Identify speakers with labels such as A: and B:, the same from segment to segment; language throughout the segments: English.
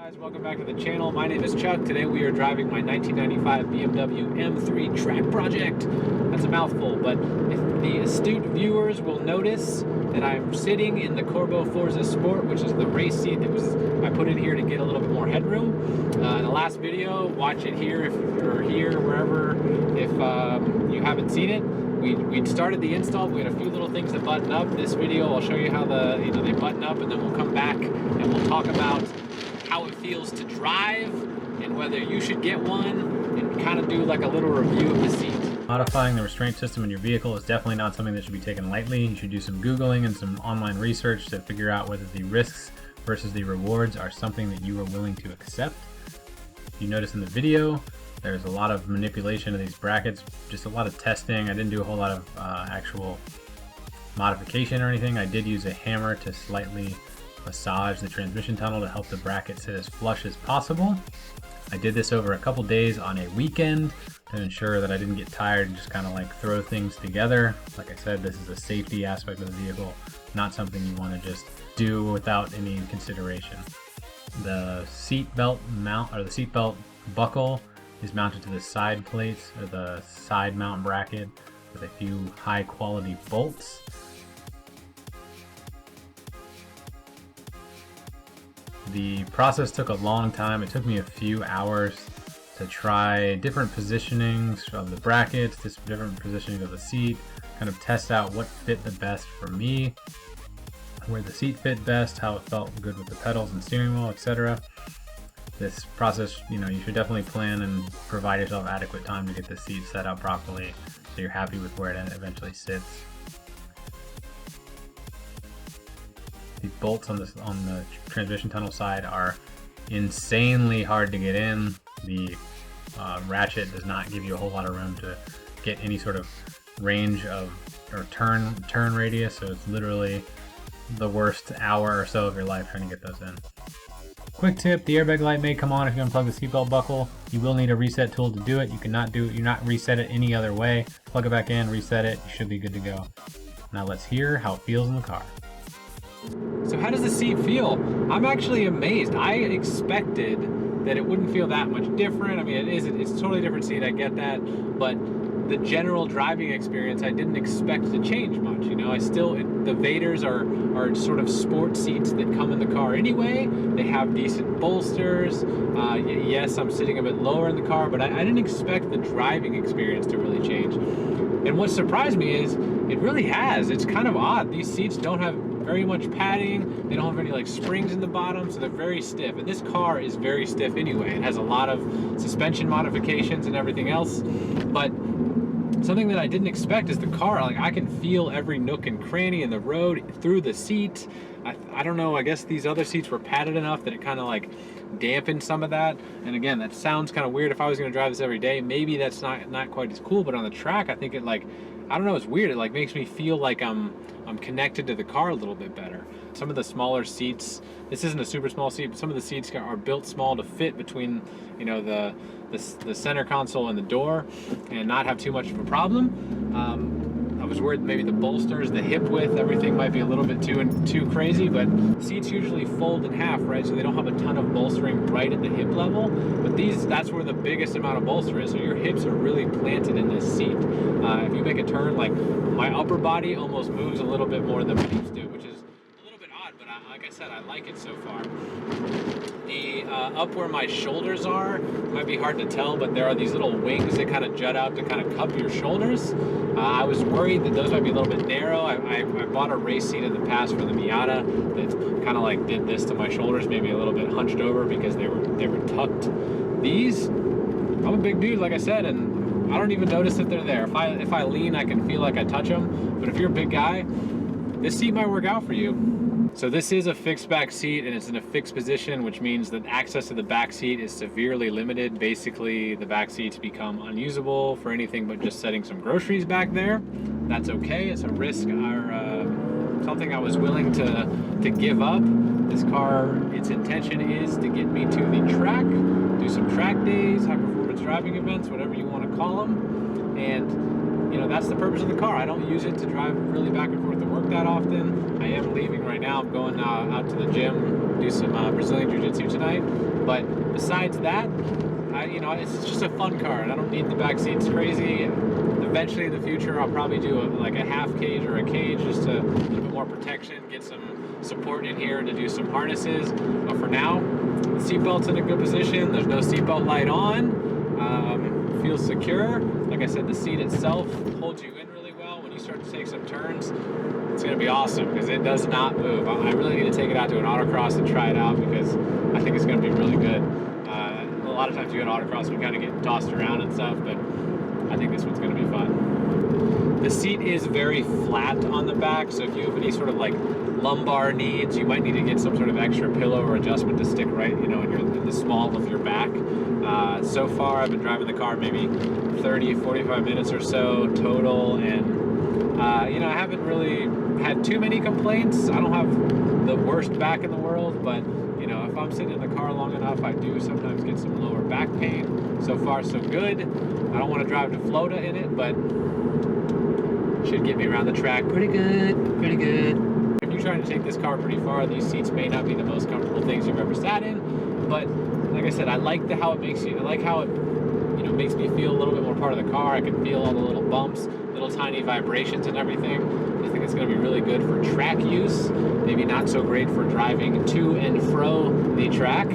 A: Guys, welcome back to the channel. My name is Chuck. Today we are driving my 1995 BMW M3 track project. That's a mouthful, but if the astute viewers will notice that I'm sitting in the Corbeau Forza Sport, which is the race seat that I put in here to get a little bit more headroom. In the last video, watch it here if you're here, wherever, if you haven't seen it. We started the install. We had a few little things that button up. This video, I'll show you how they button up, and then we'll come back and we'll talk about how it feels to drive and whether you should get one, and kind of do like a little review of the seat.
B: Modifying the restraint system in your vehicle is definitely not something that should be taken lightly. You should do some Googling and some online research to figure out whether the risks versus the rewards are something that you are willing to accept. You notice in the video, there's a lot of manipulation of these brackets, just a lot of testing. I didn't do a whole lot of actual modification or anything. I did use a hammer to slightly massage the transmission tunnel to help the bracket sit as flush as possible. I did this over a couple days on a weekend to ensure that I didn't get tired and just kind of like throw things together. Like I said, this is a safety aspect of the vehicle, not something you want to just do without any consideration. The seat belt mount, or the seat belt buckle, is mounted to the side plates, or the side mount bracket, with a few high quality bolts. The process took a long time. It took me a few hours to try different positionings of the brackets, different positioning of the seat, kind of test out what fit the best for me, where the seat fit best, how it felt good with the pedals and steering wheel, etc. This process, you should definitely plan and provide yourself adequate time to get the seat set up properly so you're happy with where it eventually sits. The bolts on the transmission tunnel side are insanely hard to get in. The ratchet does not give you a whole lot of room to get any sort of range of or turn radius, so it's literally the worst hour or so of your life trying to get those in. Quick tip: the airbag light may come on if you unplug the seatbelt buckle. You will need a reset tool to do it. You cannot reset it any other way. Plug it back in, reset it, you should be good to go. Now let's hear how it feels in the car.
A: So how does the seat feel? I'm actually amazed. I expected that it wouldn't feel that much different. I mean, it's a totally different seat, I get that, but the general driving experience, I didn't expect to change much. The Vaders are sort of sport seats that come in the car anyway. They have decent bolsters. Yes, I'm sitting a bit lower in the car, but I didn't expect the driving experience to really change. And what surprised me is it really has. It's kind of odd. These seats don't have very much padding. They don't have any like springs in the bottom, so they're very stiff. And this car is very stiff anyway. It has a lot of suspension modifications and everything else. But something that I didn't expect is the car, like I can feel every nook and cranny in the road through the seat. I don't know, I guess these other seats were padded enough that it kind of like dampened some of that. And again, that sounds kind of weird. If I was going to drive this every day, maybe that's not quite as cool, but on the track, I think it I don't know, it's weird. It like makes me feel like I'm connected to the car a little bit better. Some of the smaller seats, this isn't a super small seat, but some of the seats are built small to fit between, the center console and the door and not have too much of a problem. I was worried maybe the bolsters, the hip width, everything might be a little bit too crazy, but seats usually fold in half, right? So they don't have a ton of bolstering right at the hip level, but that's where the biggest amount of bolster is. So your hips are really planted in this seat. If you make a turn, like my upper body almost moves a little bit more than my hips do, which is a little bit odd, but like I said, I like it so far. Up where my shoulders are, might be hard to tell, but there are these little wings that kind of jut out to kind of cup your shoulders. I was worried that those might be a little bit narrow. I bought a race seat in the past for the Miata that kind of like did this to my shoulders, maybe a little bit hunched over because they were tucked. These, I'm a big dude, like I said, and I don't even notice that they're there. If I lean, I can feel like I touch them, but if you're a big guy, this seat might work out for you. So this is a fixed back seat, and it's in a fixed position, which means that access to the back seat is severely limited. Basically, the back seats become unusable for anything but just setting some groceries back there. That's okay. It's a risk or something I was willing to give up. This car, its intention is to get me to the track, do some track days, high performance driving events, whatever you want to call them. And that's the purpose of the car. I don't use it to drive really back and forth to work that often. I am leaving right now. I'm going out to the gym do some Brazilian Jiu-Jitsu tonight. But besides that, it's just a fun car, and I don't need the back seats crazy. Eventually in the future, I'll probably do like a half cage or a cage just to a little bit more protection, get some support in here to do some harnesses. But for now, the seatbelt's in a good position. There's no seatbelt light on. Feels secure. Like I said, the seat itself holds you in really well. When you start to take some turns, it's going to be awesome because it does not move. I really need to take it out to an autocross and try it out because I think it's going to be really good. A lot of times you go to autocross and you kind of get tossed around and stuff, but I think this one's going to be fun. The seat is very flat on the back, so if you have any sort of like lumbar needs, you might need to get some sort of extra pillow or adjustment to stick right, in the small of your back. So far, I've been driving the car maybe 30, 45 minutes or so total, and I haven't really had too many complaints. I don't have the worst back in the world, but if I'm sitting in the car long enough, I do sometimes get some lower back pain. So far, so good. I don't want to drive to Florida in it, but should get me around the track pretty good, pretty good. If you're trying to take this car pretty far, these seats may not be the most comfortable things you've ever sat in, but like I said, I like how it makes you, I like how it makes me feel a little bit more part of the car. I can feel all the little bumps, little tiny vibrations and everything. I think it's going to be really good for track use. Maybe not so great for driving to and fro the track,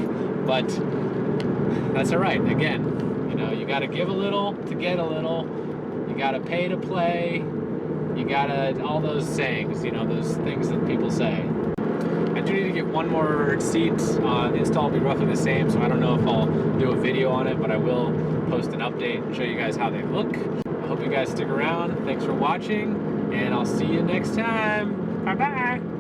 A: but that's all right. Again, you got to give a little to get a little. You got to pay to play. You got to, all those sayings, those things that people say. I do need to get one more seat. Install will be roughly the same, so I don't know if I'll do a video on it, but I will post an update and show you guys how they look. I hope you guys stick around. Thanks for watching, and I'll see you next time. Bye-bye.